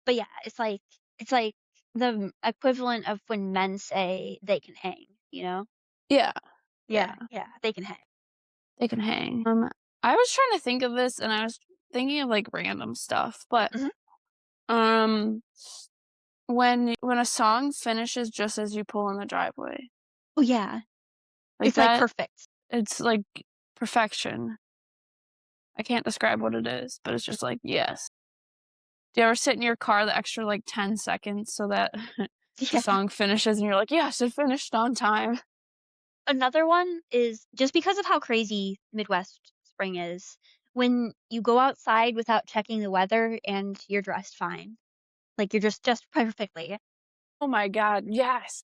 But yeah, it's like the equivalent of when men say they can hang, you know? Yeah. Yeah, Yeah. yeah, they can hang. They can hang. I was trying to think of this and I was thinking of like random stuff, but Mhm. um when a song finishes just as you pull in the driveway, Oh, yeah. like It's, like, that, perfect. it's like perfection. I can't describe what it is, but it's just like, yes. Do you ever sit in your car the extra like 10 seconds so that the Yeah. song finishes and you're like, yes, it finished on time? Another one is just because of how crazy Midwest spring is, when you go outside without checking the weather and you're dressed fine. Like, you're just perfectly. Oh my God, yes.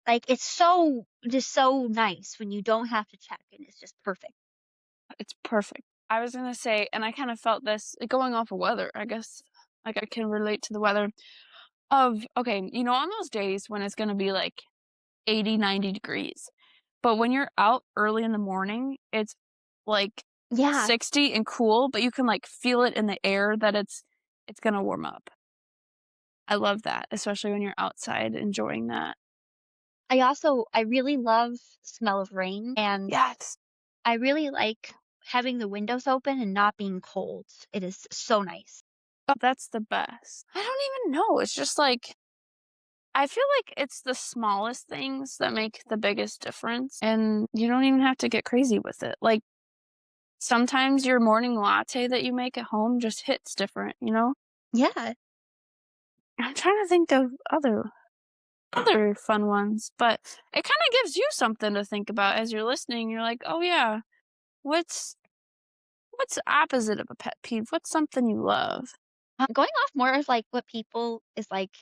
Like, it's so just so nice when you don't have to check and it's just perfect. It's perfect. I was gonna say, and I kind of felt this going off of weather, I guess, like I can relate to the weather of, okay, you know, on those days when it's gonna be like 80, 90 degrees, but when you're out early in the morning, it's like Yeah. 60 and cool, but you can like feel it in the air that it's gonna warm up. I love that, especially when you're outside enjoying that. I really love smell of rain, and Yes. I really like having the windows open and not being cold. It is so nice. Oh, that's the best. I don't even know. It's just like I feel like it's the smallest things that make the biggest difference, and you don't even have to get crazy with it. Like, sometimes your morning latte that you make at home just hits different, you know? Yeah. I'm trying to think of other fun ones, but it kinda gives you something to think about as you're listening. You're like, "Oh, yeah, what's what's the opposite of a pet peeve? What's something you love?" Going off more of, like, what people is like,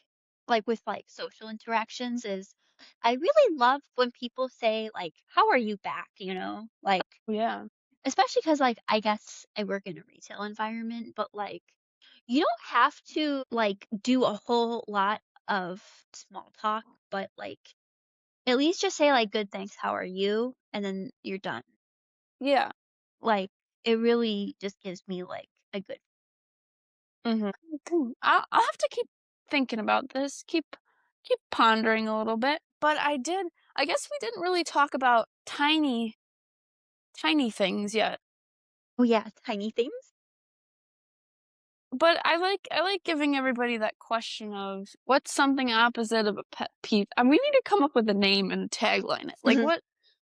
with, like, social interactions is I really love when people say, like, "How are you back?" You know? Like, Oh, yeah. especially because like, I guess I work in a retail environment, but, like, you don't have to, like, do a whole lot of small talk, but, like, at least just say, like, "Good, thanks, how are you?" And then you're done. Yeah. Like, it really just gives me, like, a good Mhm. I'll have to keep thinking about this, keep pondering a little bit, but I guess we didn't really talk about tiny tiny things yet. Oh yeah, tiny things. But I like giving everybody that question of what's something opposite of a pet peeve? And we need to come up with a name and tagline it. Like Mhm.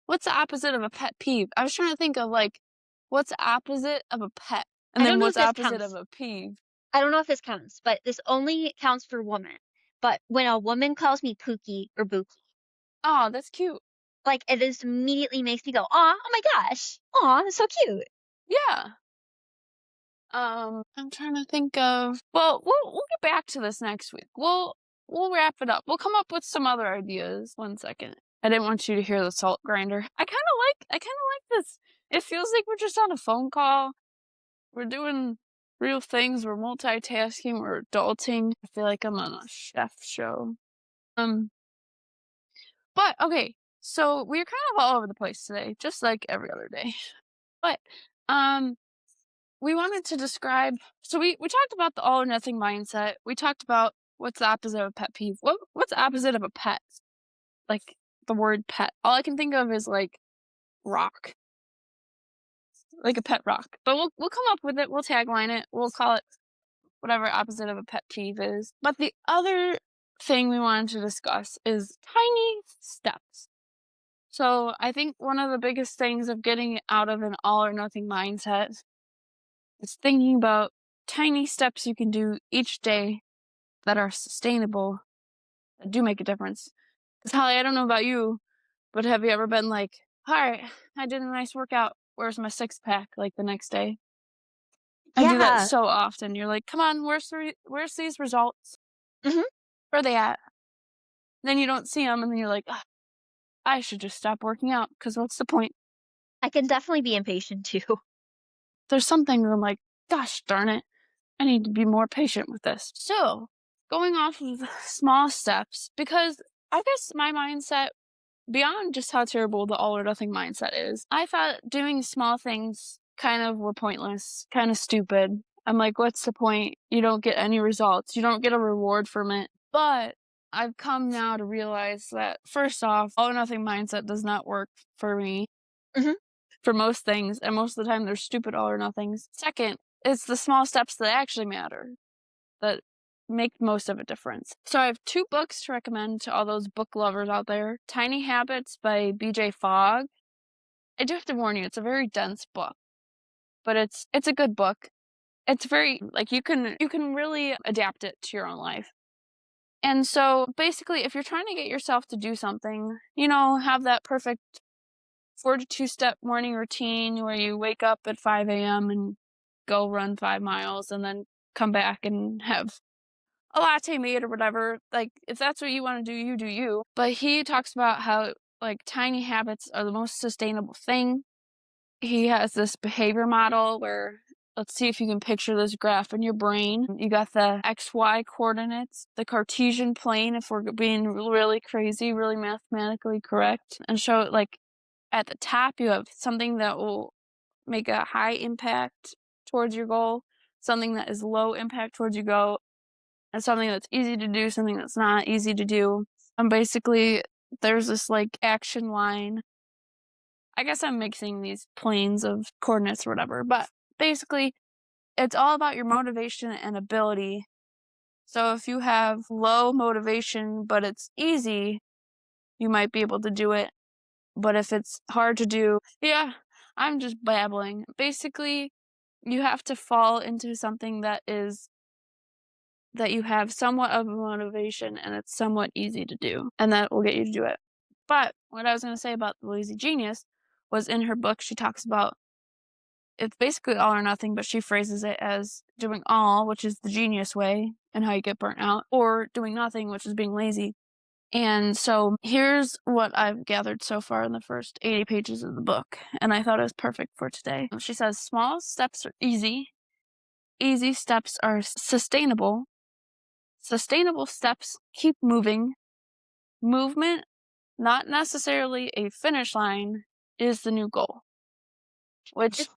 what's the opposite of a pet peeve? I was trying to think of like what's the opposite of a pet and I don't then know if what's this opposite of counts. a peeve. I don't know if this counts, but this only counts for women. But when a woman calls me Pookie or Bookie, Oh, that's cute. like it just immediately makes me go, "Aw, oh my gosh, aw, that's so cute." Yeah. I'm trying to think of well, we'll get back to this next week. We'll wrap it up. We'll come up with some other ideas. One second. I didn't want you to hear the salt grinder. I kinda like this. It feels like we're just on a phone call. We're doing real things. We're multitasking. We're adulting. I feel like I'm on a chef show. Um, but okay. So we're kind of all over the place today, just like every other day. But um we wanted to describe so we talked about the all or nothing mindset. We talked about what's the opposite of a pet peeve. What's the opposite of a pet? Like the word pet. All I can think of is like rock. Like a pet rock. But we'll come up with it, we'll tagline it, we'll call it whatever opposite of a pet peeve is. But the other thing we wanted to discuss is tiny steps. So I think one of the biggest things of getting out of an all or nothing mindset is thinking about tiny steps you can do each day that are sustainable, that do make a difference. Because Holly, I don't know about you, but have you ever been like, all right, I did a nice workout. Where's my six pack? Like the next day, I do that Yeah. so often. You're like, come on, where's these results? Mhm. Where are they at? Then you don't see them, and then you're like, "Ugh, I should just stop working out because what's the point? I can definitely be impatient too. There's something that I'm like, gosh darn it, I need to be more patient with this. So, going off of small steps, because I guess my mindset beyond just how terrible the all or nothing mindset is, I thought doing small things kind of were pointless, kind of stupid. I'm like, what's the point? You don't get any results. You don't get a reward from it. But I've come now to realize that first off, all or nothing mindset does not work for me Mhm. for most things, and most of the time they're stupid all or nothings. Second, it's the small steps that actually matter that make most of a difference. So I have two books to recommend to all those book lovers out there. Tiny Habits by BJ Fogg. I do have to warn you, it's a very dense book, but it's a good book. It's very like you can really adapt it to your own life. And so basically if you're trying to get yourself to do something, have that perfect 42-step morning routine where you wake up at 5 a.m. and go run 5 miles and then come back and have a latte made or whatever. Like, if that's what you want to do, you do you. But he talks about how, like, tiny habits are the most sustainable thing. He has this behavior model where, let's see if you can picture this graph in your brain. You got the XY coordinates, the Cartesian plane, if we're being really crazy, really mathematically correct, and show it like at the top, you have something that will make a high impact towards your goal, something that is low impact towards your goal, and something that's easy to do, something that's not easy to do. And basically, there's this like action line. I guess I'm mixing these planes of coordinates or whatever, but basically, it's all about your motivation and ability. So if you have low motivation, but it's easy, you might be able to do it. But if it's hard to do, yeah, I'm just babbling. Basically, you have to fall into something that you have somewhat of a motivation and it's somewhat easy to do, and that will get you to do it. But what I was going to say about the lazy genius was in her book, she talks about it's basically all or nothing, but she phrases it as doing all, which is the genius way and how you get burnt out, or doing nothing, which is being lazy. And so here's what I've gathered so far in the first 80 pages of the book, and I thought it was perfect for today. She says, small steps are easy, easy steps are sustainable, sustainable steps keep moving, movement, not necessarily a finish line, is the new goal, which It's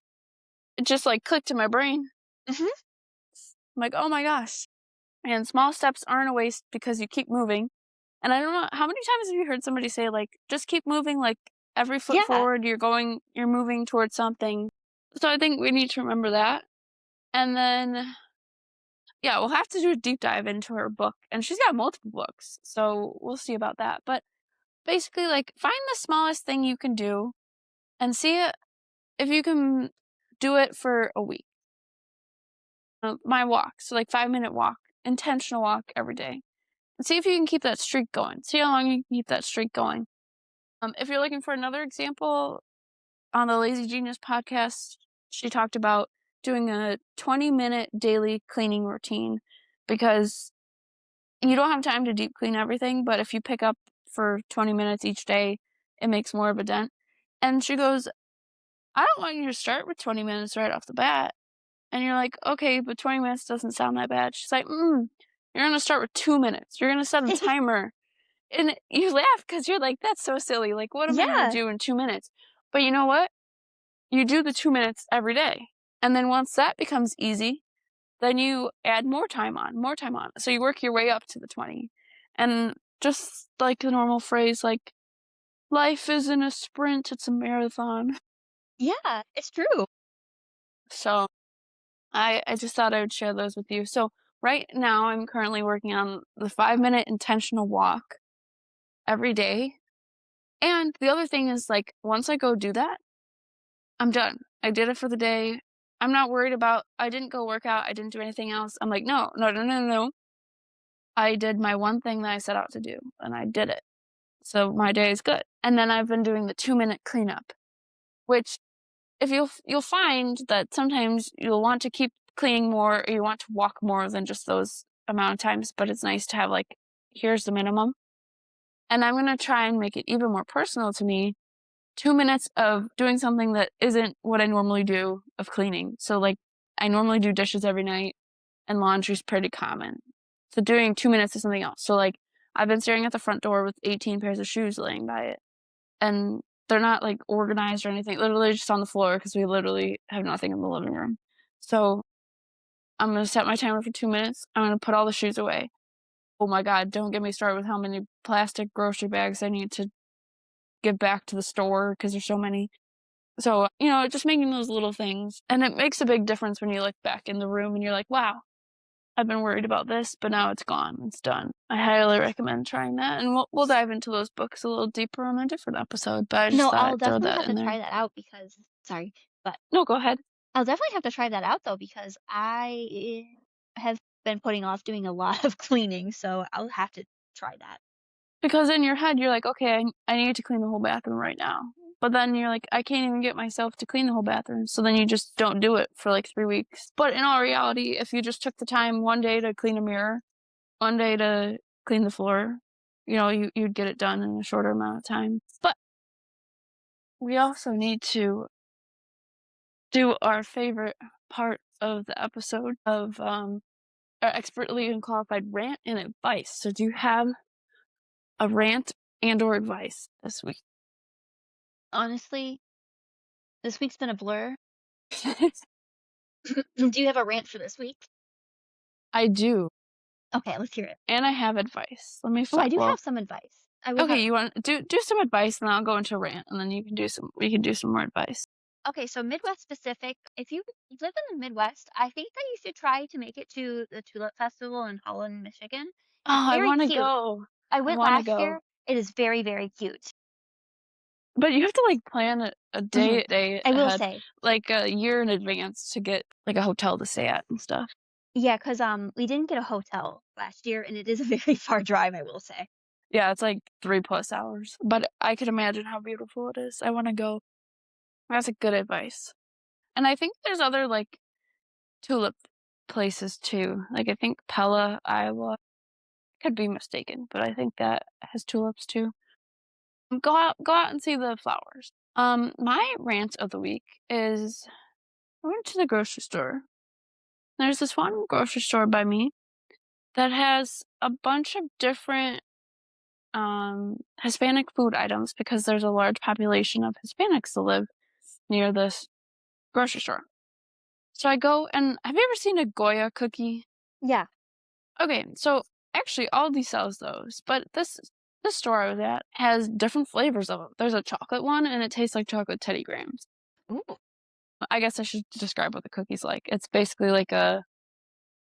it just like clicked in my brain. Mhm. I'm like, oh my gosh. And small steps aren't a waste because you keep moving. And I don't know how many times have you heard somebody say, like, just keep moving, like, Every foot Yeah. forward, you're moving towards something. So I think we need to remember that. And then, yeah, we'll have to do a deep dive into her book. And she's got multiple books, so we'll see about that. But basically, like, find the smallest thing you can do and see if you can do it for a week. My walk, so like 5-minute walk, intentional walk every day. And see if you can keep that streak going. See how long you can keep that streak going. If you're looking for another example, on the Lazy Genius podcast, she talked about doing a 20-minute daily cleaning routine because you don't have time to deep clean everything, but if you pick up for 20 minutes each day, it makes more of a dent. And she goes, I don't want you to start with 20 minutes right off the bat. And you're like, okay, but 20 minutes doesn't sound that bad. She's like, you're going to start with 2 minutes. You're going to set a timer. And you laugh because you're like, that's so silly. Like, what am I going to Yeah. do in 2 minutes? But you know what? You do the 2 minutes every day. And then once that becomes easy, then you add more time on, more time on. So you work your way up to the 20. And just like the normal phrase, like, life isn't a sprint, it's a marathon. Yeah, it's true. So I just thought I would share those with you. So right now I'm currently working on the 5-minute intentional walk every day. And the other thing is, like, once I go do that, I'm done. I did it for the day. I'm not worried about, I didn't go work out, I didn't do anything else. I'm like, no, no, no, no, no. I did my one thing that I set out to do, and I did it. So my day is good. And then I've been doing the 2-minute cleanup, which if you'll find that sometimes you'll want to keep cleaning more or you want to walk more than just those amount of times, but it's nice to have, like, here's the minimum. And I'm going to try and make it even more personal to me. 2 minutes of doing something that isn't what I normally do of cleaning. So, like, I normally do dishes every night and laundry's pretty common. So doing 2 minutes of something else. So, like, I've been staring at the front door with 18 pairs of shoes laying by it. And they're not, like, organized or anything. Literally just on the floor because we literally have nothing in the living room. So I'm gonna set my timer for 2 minutes. I'm gonna put all the shoes away. Oh my god, don't get me started with how many plastic grocery bags I need to give back to the store because there's so many. So, just making those little things. And it makes a big difference when you look back in the room and you're like, wow, I've been worried about this, but now it's gone. It's done. I highly recommend trying that. And we'll dive into those books a little deeper on a different episode, but I just No, thought I'll I'd throw definitely that have in to there. try that out because sorry, but No, go ahead. I'll definitely have to try that out though because I have been putting off doing a lot of cleaning, so I'll have to try that. Because in your head, you're like, okay, I need to clean the whole bathroom right now. But then you're like, I can't even get myself to clean the whole bathroom. So then you just don't do it for like 3 weeks. But in all reality, if you just took the time one day to clean a mirror, one day to clean the floor, you'd get it done in a shorter amount of time. But we also need to do our favorite part of the episode of our expertly unqualified rant and advice. So do you have a rant and or advice this week? Honestly, this week's been a blur. Do you have a rant for this week? I do, Okay, let's hear it. and I have advice. Let me Oh, I find. do Well, have some advice. I will okay, have you want do some advice, and then I'll go into a rant, and then we can do some more advice. Okay, so Midwest specific. If you live in the Midwest, I think that you should try to make it to the Tulip Festival in Holland, Michigan. It's Oh, I very want to cute. go. I I went want to last go, year. It is very, very cute. but you have to like plan a hmm day I will ahead, say, like a year in advance to get like a hotel to stay at and stuff. yeah, because we didn't get a hotel last year, and it is a very far drive. I will say. Yeah, it's like 3+ hours, but I could imagine how beautiful it is. I want to go. That's a good advice. And I think there's other like tulip places too. Like I think Pella, Iowa. Could be mistaken, but I think that has tulips too. Go out and see the flowers. My rant of the week is I went to the grocery store. There's this one grocery store by me that has a bunch of different Hispanic food items because there's a large population of Hispanics that live near this grocery store. So I go and have you ever seen a Goya cookie? Yeah. Okay, so actually Aldi sells those, but the store I was at has different flavors of them. There's a chocolate one, and it tastes like chocolate Teddy Grahams. Ooh, I guess I should describe what the cookie's like. It's basically like a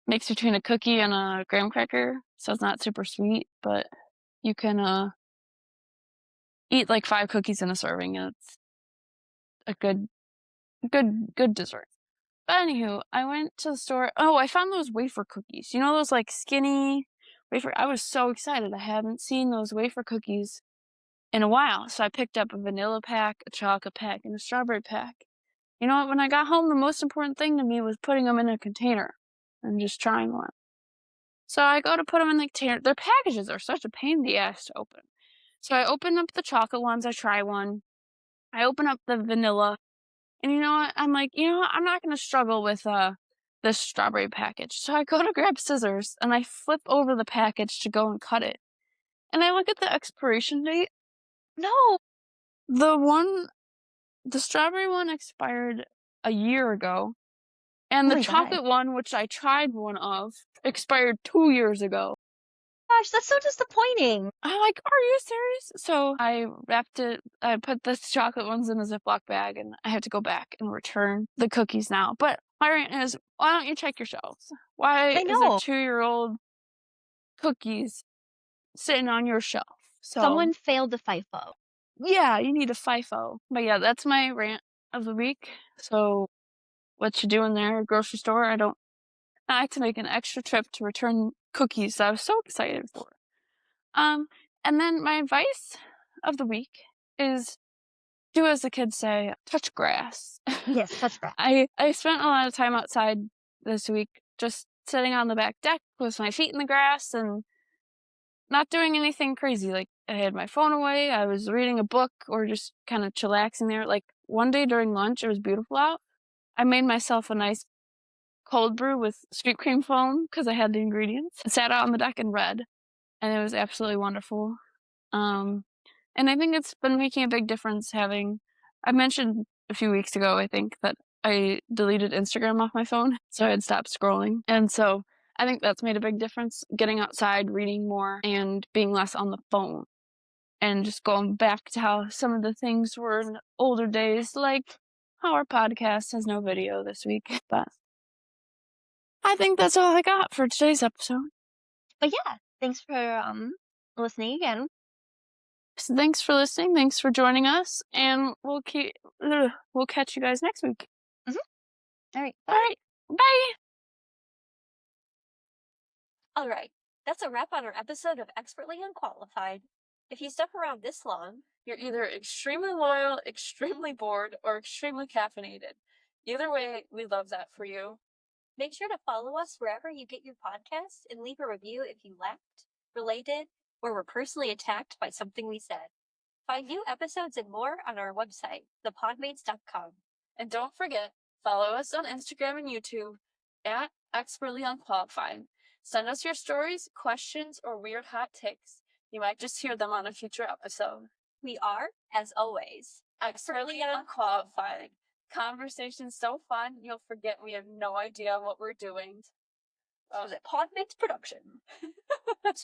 mix between a cookie and a graham cracker, so it's not super sweet, but you can eat like 5 cookies in a serving, and it's a good dessert. But anywho, I went to the store. Oh, I found those wafer cookies. You know those like skinny wafer. I was so excited. I hadn't seen those wafer cookies in a while, so I picked up a vanilla pack, a chocolate pack, and a strawberry pack. You know what? When I got home, the most important thing to me was putting them in a container and just trying one. So I go to put them in the container. Their packages are such a pain in the ass to open. So I open up the chocolate ones. I try one. I open up the vanilla. And you know what? I'm like, you know what? I'm not gonna struggle with this strawberry package. So I go to grab scissors and I flip over the package to go and cut it. And I look at the expiration date. no. The one the strawberry one expired a year ago, Oh and the my God. chocolate one, which I tried one of, expired 2 years ago. Gosh, that's so disappointing. I'm like, "Are you serious?" So I put the chocolate ones in a Ziploc bag, and I have to go back and return the cookies now. But my rant is, why don't you check your shelves? Why I is there know. 2-year-old cookies sitting on your shelf? So, Someone failed the FIFO. yeah, you need a FIFO. But yeah, that's my rant of the week. So, what you doing there, grocery store? I had to make an extra trip to return cookies that I was so excited for. Um, and then my advice of the week is do as the kids say, touch grass. Yes, touch grass. I spent a lot of time outside this week just sitting on the back deck with my feet in the grass and not doing anything crazy. Like I had my phone away, I was reading a book or just kind of chillaxing there. Like one day during lunch, it was beautiful out. I made myself a nice cold brew with sweet cream foam because I had the ingredients. I sat out on the deck and read, and it was absolutely wonderful. Um, and I think it's been making a big difference having. I mentioned a few weeks ago, I think, that I deleted Instagram off my phone, so I had stopped scrolling. And so I think that's made a big difference getting outside, reading more, and being less on the phone. And just going back to how some of the things were in older days, like how our podcast has no video this week. But I think that's all I got for today's episode. But yeah, thanks for listening again. So thanks for listening. Thanks for joining us, and we'll catch you guys next week. Mhm. All right, All bye. right, bye. All right, that's a wrap on our episode of Expertly Unqualified. If you stuck around this long, You're either extremely loyal, extremely bored, or extremely caffeinated. Either way, we love that for you. make sure to follow us wherever you get your podcasts and leave a review if you laughed, related, or were personally attacked by something we said. Find new episodes and more on our website, thepodmates.com. And don't forget, follow us on Instagram and YouTube at Expertly Unqualified. Send us your stories, questions, or weird hot takes. You might just hear them on a future episode. We are, as always, Expertly Unqualified. Conversation's so fun, you'll forget we have no idea what we're doing. was a Podmates production.